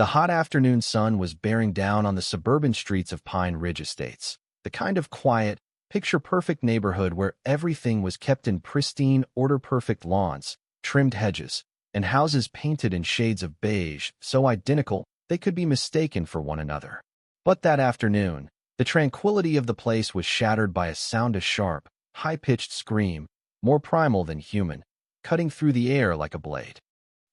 The hot afternoon sun was bearing down on the suburban streets of Pine Ridge Estates, the kind of quiet, picture-perfect neighborhood where everything was kept in pristine, order-perfect lawns, trimmed hedges, and houses painted in shades of beige, so identical they could be mistaken for one another. But that afternoon, the tranquility of the place was shattered by a sound, a sharp, high-pitched scream, more primal than human, cutting through the air like a blade.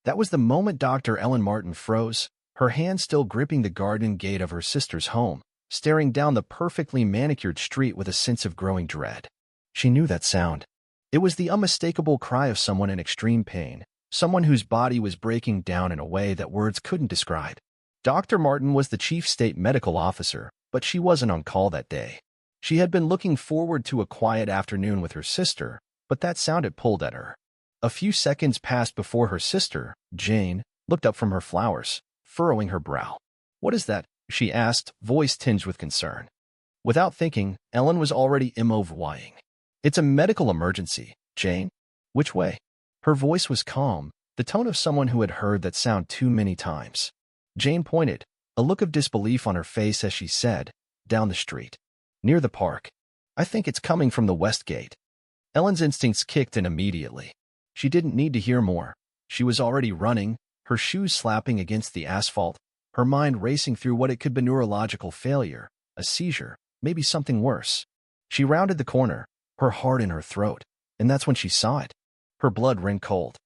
That was the moment Dr. Ellen Martin froze, her hand still gripping the garden gate of her sister's home, staring down the perfectly manicured street with a sense of growing dread. She knew that sound. It was the unmistakable cry of someone in extreme pain, someone whose body was breaking down in a way that words couldn't describe. Dr. Martin was the chief state medical officer, but she wasn't on call that day. She had been looking forward to a quiet afternoon with her sister, but that sound had pulled at her. A few seconds passed before her sister, Jane, looked up from her flowers, furrowing her brow. "What is that?" she asked, voice tinged with concern. Without thinking, Ellen was already MOVYing. "It's a medical emergency, Jane." "Which way?" Her voice was calm, the tone of someone who had heard that sound too many times. Jane pointed, a look of disbelief on her face as she said, "Down the street. Near the park. I think it's coming from the west gate." Ellen's instincts kicked in immediately. She didn't need to hear more. She was already running, her shoes slapping against the asphalt, her mind racing through what it could be: neurological failure, a seizure, maybe something worse. She rounded the corner, her heart in her throat, and that's when she saw it. Her blood ran cold.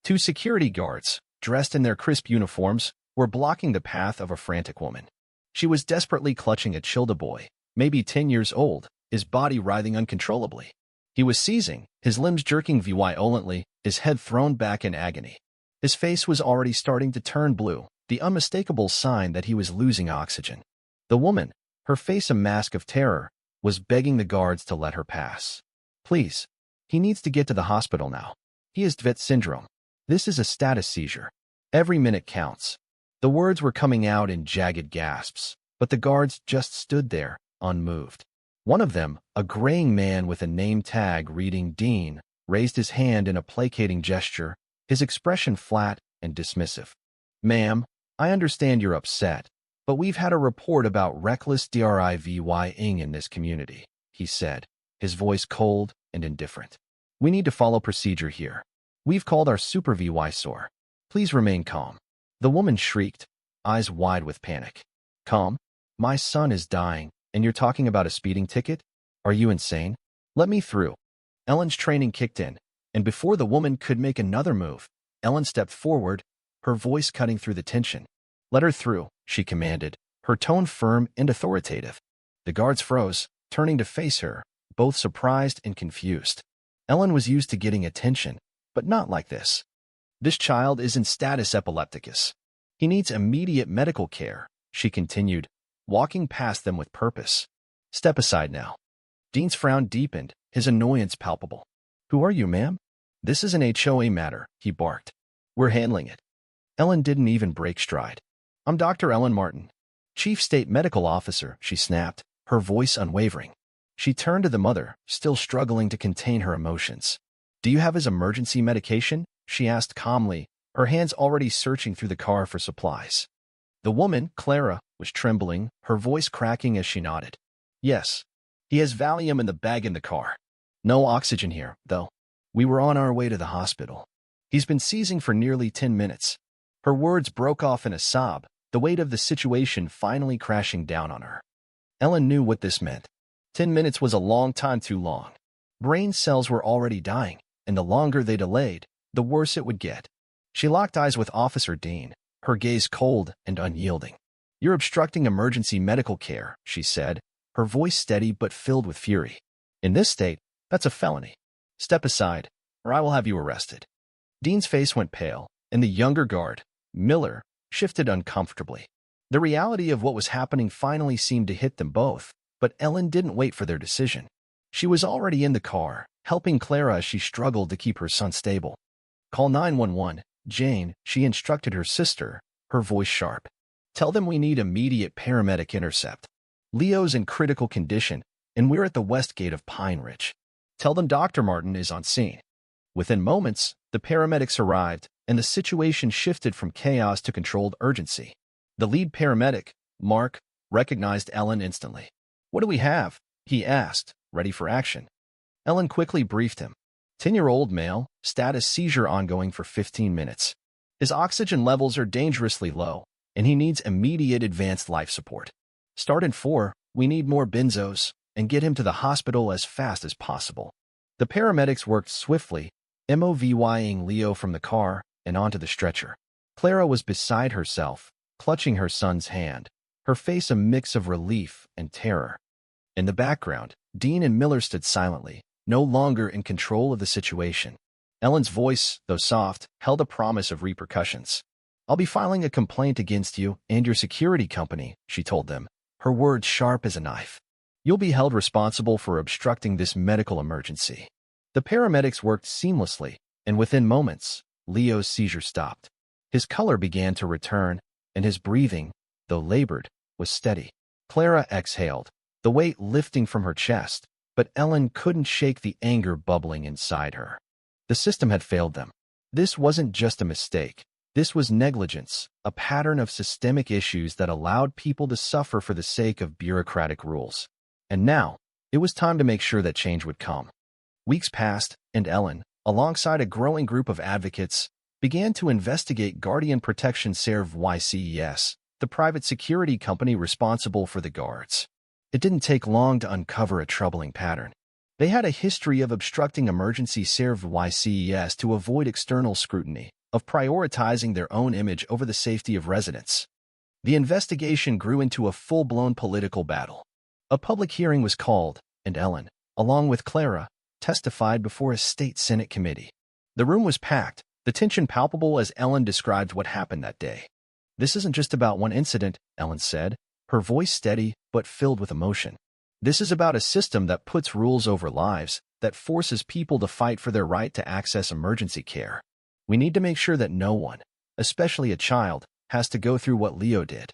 Two security guards, dressed in their crisp uniforms, were blocking the path of a frantic woman. She was desperately clutching a childa boy, maybe 10 years old, his body writhing uncontrollably. He was seizing, his limbs jerking violently, his head thrown back in agony. His face was already starting to turn blue, the unmistakable sign that he was losing oxygen. The woman, her face a mask of terror, was begging the guards to let her pass. "Please. He needs to get to the hospital now. He has Tourette syndrome. This is a status seizure. Every minute counts." The words were coming out in jagged gasps, but the guards just stood there, unmoved. One of them, a graying man with a name tag reading Dean, raised his hand in a placating gesture, his expression flat and dismissive. "Ma'am, I understand you're upset, but we've had a report about reckless driving in this community," he said, his voice cold and indifferent. "We need to follow procedure here. We've called our supervisor. Please remain calm." The woman shrieked, eyes wide with panic. "Calm? My son is dying, and you're talking about a speeding ticket? Are you insane? Let me through." Ellen's training kicked in, and before the woman could make another move, Ellen stepped forward, her voice cutting through the tension. "Let her through," she commanded, her tone firm and authoritative. The guards froze, turning to face her, both surprised and confused. Ellen was used to getting attention, but not like this. "This child is in status epilepticus. He needs immediate medical care," she continued, walking past them with purpose. "Step aside now." Dean's frown deepened, his annoyance palpable. "Who are you, ma'am?" "This is an HOA matter," he barked. "We're handling it." Ellen didn't even break stride. "I'm Dr. Ellen Martin, Chief State Medical Officer," she snapped, her voice unwavering. She turned to the mother, still struggling to contain her emotions. "Do you have his emergency medication?" she asked calmly, her hands already searching through the car for supplies. The woman, Clara, was trembling, her voice cracking as she nodded. "Yes. He has Valium in the bag in the car. No oxygen here, though. We were on our way to the hospital. He's been seizing for nearly 10 minutes. Her words broke off in a sob, the weight of the situation finally crashing down on her. Ellen knew what this meant. 10 minutes was a long time too long. Brain cells were already dying, and the longer they delayed, the worse it would get. She locked eyes with Officer Dean, her gaze cold and unyielding. "You're obstructing emergency medical care," she said, her voice steady but filled with fury. "In this state, that's a felony. Step aside, or I will have you arrested." Dean's face went pale, and the younger guard, Miller, shifted uncomfortably. The reality of what was happening finally seemed to hit them both, but Ellen didn't wait for their decision. She was already in the car, helping Clara as she struggled to keep her son stable. "Call 911, Jane," she instructed her sister, her voice sharp. "Tell them we need immediate paramedic intercept. Leo's in critical condition, and we're at the west gate of Pine Ridge. Tell them Dr. Martin is on scene." Within moments, the paramedics arrived, and the situation shifted from chaos to controlled urgency. The lead paramedic, Mark, recognized Ellen instantly. "What do we have?" he asked, ready for action. Ellen quickly briefed him. 10-year-old male, status seizure ongoing for 15 minutes. His oxygen levels are dangerously low, and he needs immediate advanced life support. Start in 4, we need more benzos, and get him to the hospital as fast as possible. The paramedics worked swiftly, moving Leo from the car and onto the stretcher. Clara was beside herself, clutching her son's hand, her face a mix of relief and terror. In the background, Dean and Miller stood silently, no longer in control of the situation. Ellen's voice, though soft, held a promise of repercussions. "I'll be filing a complaint against you and your security company," she told them, her words sharp as a knife. "You'll be held responsible for obstructing this medical emergency." The paramedics worked seamlessly, and within moments, Leo's seizure stopped. His color began to return, and his breathing, though labored, was steady. Clara exhaled, the weight lifting from her chest, but Ellen couldn't shake the anger bubbling inside her. The system had failed them. This wasn't just a mistake. This was negligence, a pattern of systemic issues that allowed people to suffer for the sake of bureaucratic rules. And now, it was time to make sure that change would come. Weeks passed, and Ellen, alongside a growing group of advocates, began to investigate Guardian Protection Services, the private security company responsible for the guards. It didn't take long to uncover a troubling pattern. They had a history of obstructing emergency services to avoid external scrutiny, of prioritizing their own image over the safety of residents. The investigation grew into a full-blown political battle. A public hearing was called, and Ellen, along with Clara, testified before a state Senate committee. The room was packed, the tension palpable as Ellen described what happened that day. "This isn't just about one incident," Ellen said, her voice steady but filled with emotion. "This is about a system that puts rules over lives, that forces people to fight for their right to access emergency care. We need to make sure that no one, especially a child, has to go through what Leo did."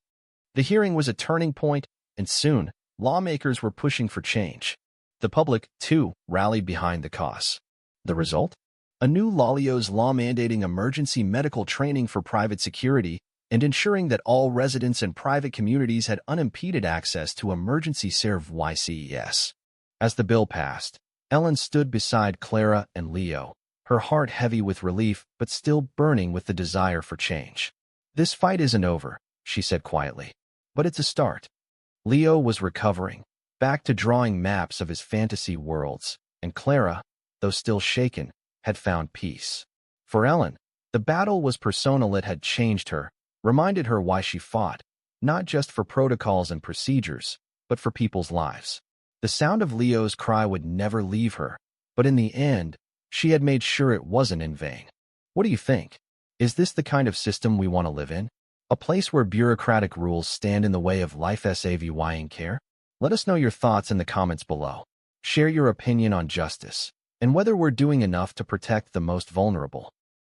The hearing was a turning point, and soon, lawmakers were pushing for change. The public, too, rallied behind the cause. The result? A new Leo's law mandating emergency medical training for private security and ensuring that all residents and private communities had unimpeded access to emergency services. As the bill passed, Ellen stood beside Clara and Leo, her heart heavy with relief but still burning with the desire for change. "This fight isn't over," she said quietly, "but it's a start." Leo was recovering, back to drawing maps of his fantasy worlds, and Clara, though still shaken, had found peace. For Ellen, the battle was personal. It had changed her, reminded her why she fought, not just for protocols and procedures, but for people's lives. The sound of Leo's cry would never leave her, but in the end, she had made sure it wasn't in vain. What do you think? Is this the kind of system we want to live in? A place where bureaucratic rules stand in the way of life-saving care? Let us know your thoughts in the comments below. Share your opinion on justice, and whether we're doing enough to protect the most vulnerable.